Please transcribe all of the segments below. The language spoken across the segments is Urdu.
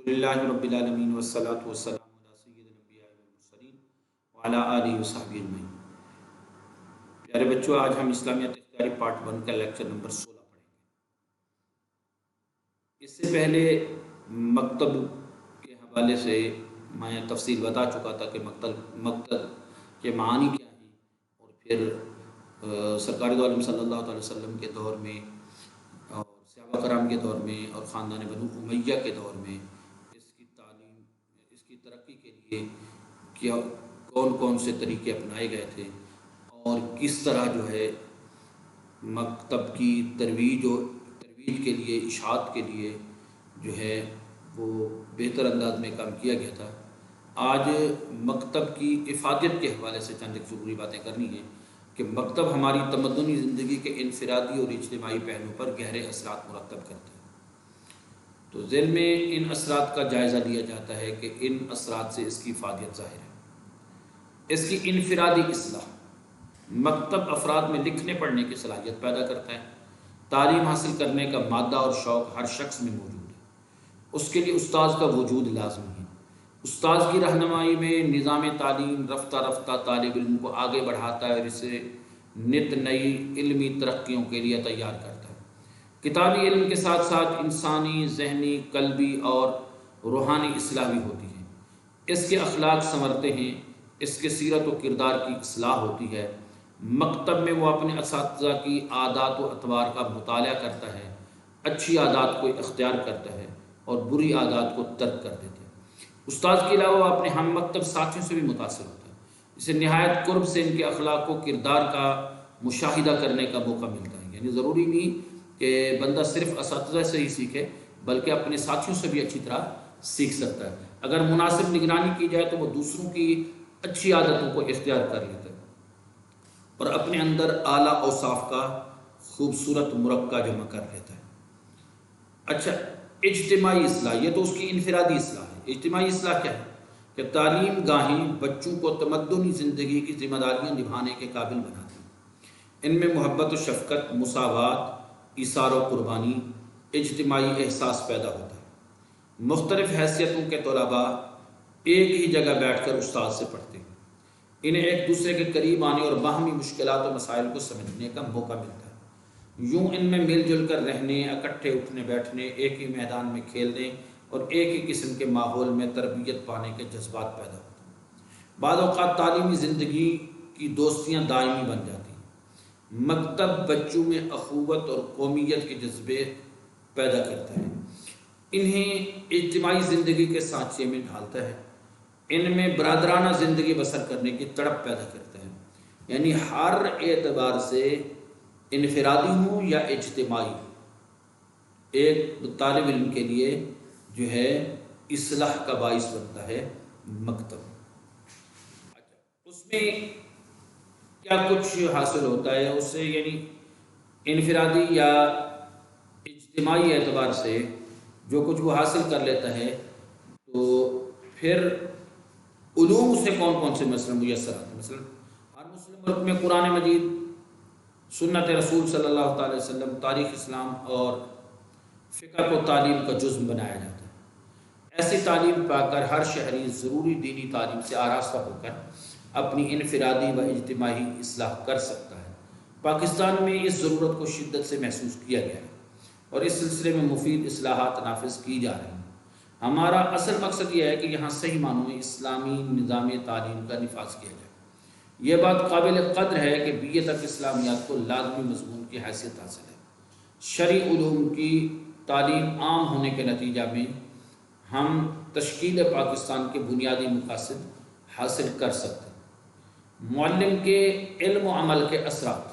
الحمدللہ رب العالمین والصلاة والسلام علی سید الانبیاء والمرسلین وعلی آلہ وصحبہ اجمعین۔ پیارے بچوں، آج ہم اسلامیات اختیاری پارٹ 1 کا لیکچر نمبر 16 پڑھیں گے۔ اس سے پہلے مکتب کے حوالے سے میں تفصیل بتا چکا تھا کہ مکتب کے معانی کیا ہیں، اور پھر سرکار دو عالم صلی اللہ علیہ وسلم کے دور میں اور صحابہ کرام کے دور میں اور خاندان بنو امیہ کے دور میں اس کی ترقی کے لیے کیا کون کون سے طریقے اپنائے گئے تھے، اور کس طرح جو ہے مکتب کی ترویج کے لیے، اشاعت کے لیے جو ہے وہ بہتر انداز میں کام کیا گیا تھا۔ آج مکتب کی افادیت کے حوالے سے چند ایک ضروری باتیں کرنی ہیں کہ مکتب ہماری تمدنی زندگی کے انفرادی اور اجتماعی پہلو پر گہرے اثرات مرتب کرتا ہے۔ تو ذیل میں ان اثرات کا جائزہ لیا جاتا ہے کہ ان اثرات سے اس کی افادیت ظاہر ہے۔ اس کی انفرادی اصلاح، مکتب افراد میں لکھنے پڑھنے کی صلاحیت پیدا کرتا ہے۔ تعلیم حاصل کرنے کا مادہ اور شوق ہر شخص میں موجود ہے، اس کے لیے استاذ کا وجود لازمی ہے۔ استاذ کی رہنمائی میں نظام تعلیم رفتہ رفتہ طالب علم کو آگے بڑھاتا ہے اور اسے نت نئی علمی ترقیوں کے لیے تیار کرتا ہے۔ کتابی علم کے ساتھ ساتھ انسانی، ذہنی، قلبی اور روحانی اصلاح بھی ہوتی ہے۔ اس کے اخلاق سنورتے ہیں، اس کے سیرت و کردار کی اصلاح ہوتی ہے۔ مکتب میں وہ اپنے اساتذہ کی عادات و اطوار کا مطالعہ کرتا ہے، اچھی عادات کو اختیار کرتا ہے اور بری عادات کو ترک کر دیتا ہے۔ استاد کے علاوہ وہ اپنے ہم مکتب ساتھیوں سے بھی متاثر ہوتا ہے، اسے نہایت قرب سے ان کے اخلاق و کردار کا مشاہدہ کرنے کا موقع ملتا ہے۔ یعنی ضروری نہیں کہ بندہ صرف اساتذہ سے ہی سیکھے، بلکہ اپنے ساتھیوں سے بھی اچھی طرح سیکھ سکتا ہے۔ اگر مناسب نگرانی کی جائے تو وہ دوسروں کی اچھی عادتوں کو اختیار کر لیتا ہے اور اپنے اندر اعلیٰ اوصاف کا خوبصورت مرکہ جمع کر لیتا ہے۔ اچھا، اجتماعی اصلاح، یہ تو اس کی انفرادی اصلاح ہے۔ اجتماعی اصلاح کیا ہے؟ کہ تعلیم گاہیں بچوں کو تمدنی زندگی کی ذمہ داریاں نبھانے کے قابل بناتی ہیں۔ ان میں محبت و شفقت، مساوات، ایثار و قربانی، اجتماعی احساس پیدا ہوتا ہے۔ مختلف حیثیتوں کے طلباء ایک ہی جگہ بیٹھ کر استاد سے پڑھتے ہیں، انہیں ایک دوسرے کے قریب آنے اور باہمی مشکلات و مسائل کو سمجھنے کا موقع ملتا ہے۔ یوں ان میں مل جل کر رہنے، اکٹھے اٹھنے بیٹھنے، ایک ہی میدان میں کھیلنے اور ایک ہی قسم کے ماحول میں تربیت پانے کے جذبات پیدا ہوتے ہیں۔ بعض اوقات تعلیمی زندگی کی دوستیاں دائمی بن جاتی ہیں۔ مکتب بچوں میں اخوت اور قومیت کے جذبے پیدا کرتا ہے، انہیں اجتماعی زندگی کے سانچے میں ڈھالتا ہے، ان میں برادرانہ زندگی بسر کرنے کی تڑپ پیدا کرتا ہے۔ یعنی ہر اعتبار سے انفرادی ہوں یا اجتماعی، ایک طالب علم کے لیے جو ہے اصلاح کا باعث بنتا ہے مکتب۔ اس میں کیا کچھ حاصل ہوتا ہے اس سے؟ یعنی انفرادی یا اجتماعی اعتبار سے جو کچھ وہ حاصل کر لیتا ہے، تو پھر علوم سے کون کون سے مثلا میسر آتے ہیں۔ مثلا ہر مسلم ملک میں قرآن مجید، سنت رسول صلی اللہ تعالی وسلم، تاریخ اسلام اور فقہ کو تعلیم کا جزو بنایا جاتا ہے۔ ایسی تعلیم پا کر ہر شہری ضروری دینی تعلیم سے آراستہ ہو کر اپنی انفرادی و اجتماعی اصلاح کر سکتا ہے۔ پاکستان میں اس ضرورت کو شدت سے محسوس کیا گیا ہے اور اس سلسلے میں مفید اصلاحات نافذ کی جا رہی ہیں۔ ہمارا اصل مقصد یہ ہے کہ یہاں صحیح معنوں میں اسلامی نظام تعلیم کا نفاذ کیا جائے۔ یہ بات قابل قدر ہے کہ بی اے تک اسلامیات کو لازمی مضمون کی حیثیت حاصل ہے۔ شرعی علوم کی تعلیم عام ہونے کے نتیجہ میں ہم تشکیل پاکستان کے بنیادی مقاصد حاصل کر سکتے ہیں۔ معلم کے علم و عمل کے اثرات،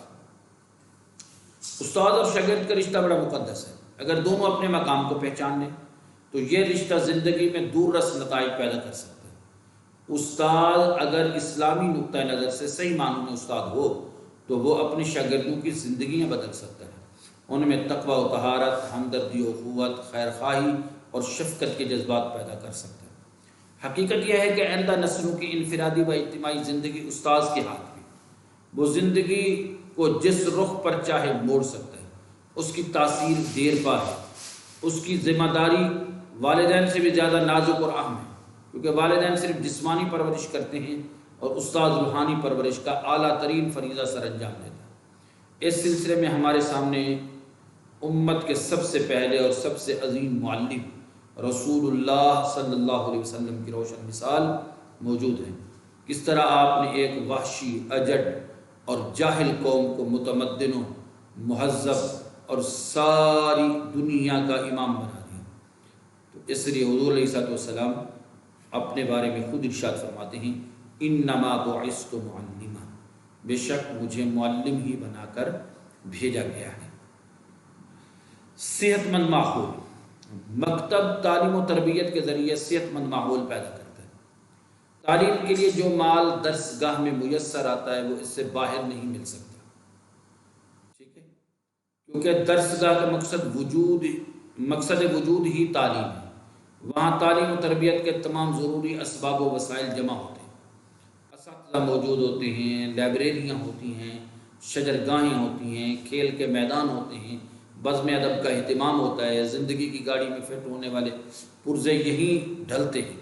استاد اور شاگرد کا رشتہ بڑا مقدس ہے۔ اگر دونوں اپنے مقام کو پہچان لیں تو یہ رشتہ زندگی میں دور رس نتائج پیدا کر سکتا ہے۔ استاد اگر اسلامی نقطہ نظر سے صحیح معنوں میں استاد ہو تو وہ اپنے شاگردوں کی زندگیاں بدل سکتا ہے، ان میں تقوی و طہارت، ہمدردی و اخوت، خیر خواہی اور شفقت کے جذبات پیدا کر سکتا ہے۔ حقیقت یہ ہے کہ آئندہ نسلوں کی انفرادی و اجتماعی زندگی استاذ کے ہاتھ میں، وہ زندگی کو جس رخ پر چاہے موڑ سکتا ہے۔ اس کی تاثیر دیر پا ہے، اس کی ذمہ داری والدین سے بھی زیادہ نازک اور اہم ہے، کیونکہ والدین صرف جسمانی پرورش کرتے ہیں اور استاد روحانی پرورش کا اعلیٰ ترین فریضہ سر انجام دیتا ہے۔ اس سلسلے میں ہمارے سامنے امت کے سب سے پہلے اور سب سے عظیم معلم رسول اللہ صلی اللہ علیہ وسلم کی روشن مثال موجود ہے۔ کس طرح آپ نے ایک وحشی، اجڑ اور جاہل قوم کو متمدن و مہذب اور ساری دنیا کا امام بنا دیا۔ تو اس لیے حضور علیہ السلام اپنے بارے میں خود ارشاد فرماتے ہیں، انما بعثت معلما، بے شک مجھے معلم ہی بنا کر بھیجا گیا ہے۔ صحت مند ماحول، مکتب تعلیم و تربیت کے ذریعے صحت مند ماحول پیدا کرتا ہے۔ تعلیم کے لیے جو مال درس گاہ میں میسر آتا ہے وہ اس سے باہر نہیں مل سکتا، ٹھیک ہے، کیونکہ درس گاہ کا مقصد وجود ہی تعلیم ہے۔ وہاں تعلیم و تربیت کے تمام ضروری اسباب و وسائل جمع ہوتے ہیں، اساتذہ موجود ہوتے ہیں، لائبریریاں ہوتی ہیں، شجرگاہیں ہوتی ہیں، کھیل کے میدان ہوتے ہیں، بزم ادب کا اہتمام ہوتا ہے، زندگی کی گاڑی میں فٹ ہونے والے پرزے یہیں ڈھلتے ہیں۔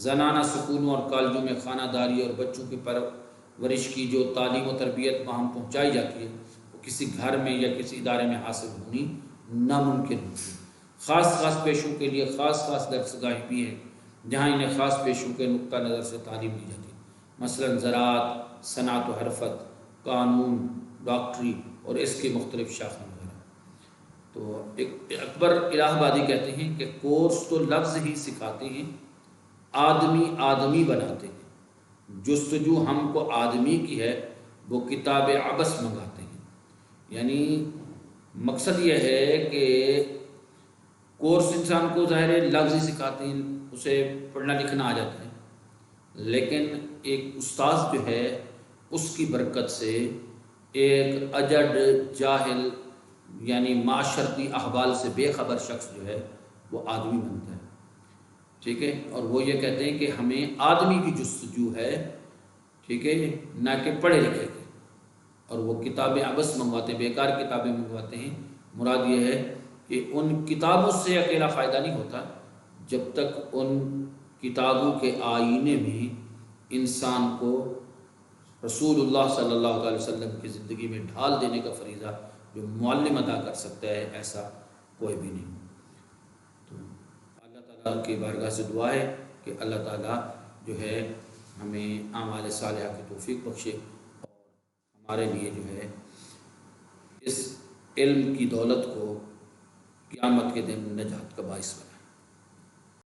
زنانہ سکولوں اور کالجوں میں خانہ داری اور بچوں کی پرورش کی جو تعلیم و تربیت وہاں پہنچائی جاتی ہے وہ کسی گھر میں یا کسی ادارے میں حاصل ہونی ناممکن ہوتی ہے۔ خاص پیشوں کے لیے خاص درس گاہیں بھی ہیں جہاں انہیں خاص پیشوں کے نقطہ نظر سے تعلیم دی جاتی ہے، مثلا زراعت، صنعت و حرفت، قانون، ڈاکٹری اور اس کی مختلف شاخیں وغیرہ۔ تو ایک اکبر الہ آبادی کہتے ہیں کہ کورس تو لفظ ہی سکھاتے ہیں، آدمی بناتے ہیں۔ جستجو ہم کو آدمی کی ہے، وہ کتاب عبث منگاتے ہیں۔ یعنی مقصد یہ ہے کہ کورس انسان کو ظاہر ہے لفظ ہی سکھاتے ہیں، اسے پڑھنا لکھنا آ جاتا ہے، لیکن ایک استاذ جو ہے اس کی برکت سے ایک اجڑ جاہل یعنی معاشرتی احوال سے بے خبر شخص جو ہے وہ آدمی بنتا ہے، ٹھیک ہے۔ اور وہ یہ کہتے ہیں کہ ہمیں آدمی کی جستجو ہے، ٹھیک ہے، نہ کہ پڑھے لکھے کی۔ اور وہ کتابیں عبث منگواتے ہیں، بیکار کتابیں منگواتے ہیں۔ مراد یہ ہے کہ ان کتابوں سے اکیلا فائدہ نہیں ہوتا جب تک ان کتابوں کے آئینے میں انسان کو رسول اللہ صلی اللہ علیہ وسلم کی زندگی میں ڈھال دینے کا فریضہ جو معلم ادا کر سکتا ہے، ایسا کوئی بھی نہیں۔ تو اللہ تعالیٰ کی بارگاہ سے دعا ہے کہ اللہ تعالیٰ جو ہے ہمیں اعمال صالحہ کی توفیق بخشے اور ہمارے لیے جو ہے اس علم کی دولت کو قیامت کے دن نجات کا باعث بنائے۔